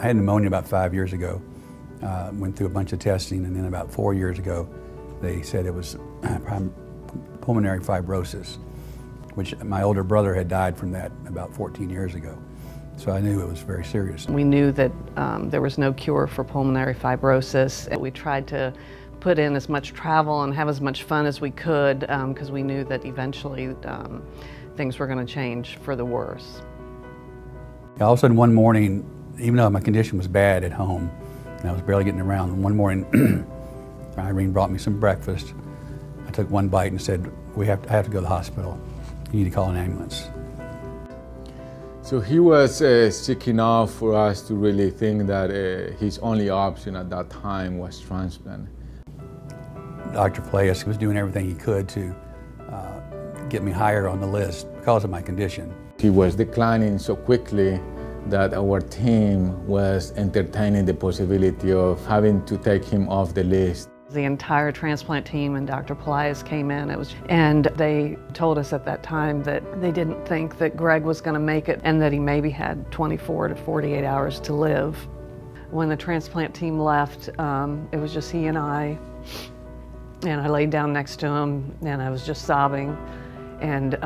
I had pneumonia about 5 years ago. Went through a bunch of testing, and then about 4 years ago, they said it was pulmonary fibrosis, which my older brother had died from that about 14 years ago. So I knew it was very serious. We knew that there was no cure for pulmonary fibrosis. We tried to put in as much travel and have as much fun as we could because we knew that eventually things were going to change for the worse. All of a sudden one morning, even though my condition was bad at home, and I was barely getting around, one morning Irene brought me some breakfast. I took one bite and said, I have to go to the hospital. You need to call an ambulance. So he was sick enough for us to really think that his only option at that time was transplant. Dr. Playas was doing everything he could to get me higher on the list because of my condition. He was declining so quickly that our team was entertaining the possibility of having to take him off the list. The entire transplant team and Dr. Playas came in, and they told us at that time that they didn't think that Greg was going to make it and that he maybe had 24 to 48 hours to live. When the transplant team left, it was just he and I laid down next to him and I was just sobbing, and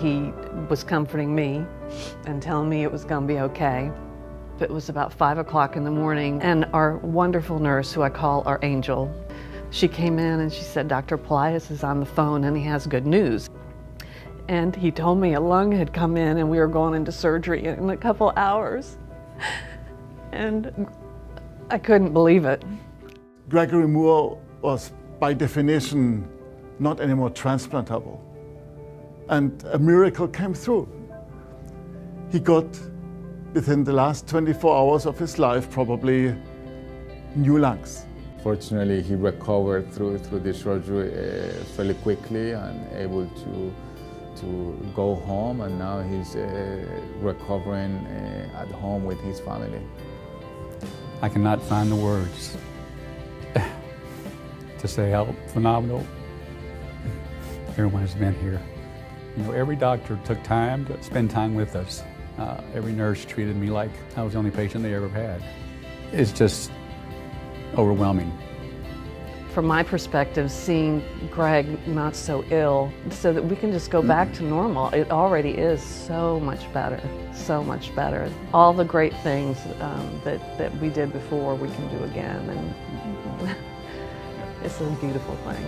he was comforting me and telling me it was going to be okay. It was about 5 o'clock in the morning, and our wonderful nurse, who I call our angel, she came in and she said, Dr. Playas is on the phone and he has good news. And he told me a lung had come in and we were going into surgery in a couple hours. And I couldn't believe it. Gregory Moore was, by definition, not anymore transplantable. And a miracle came through. He got, within the last 24 hours of his life, probably new lungs. Fortunately, he recovered through the surgery fairly quickly and able to go home, and now he's recovering at home with his family. I cannot find the words to say how phenomenal everyone has been here. You know, every doctor took time to spend time with us. Every nurse treated me like I was the only patient they ever had. It's just overwhelming. From my perspective, seeing Greg not so ill so that we can just go back to normal, it already is so much better, so much better. All the great things that we did before, we can do again, and it's a beautiful thing.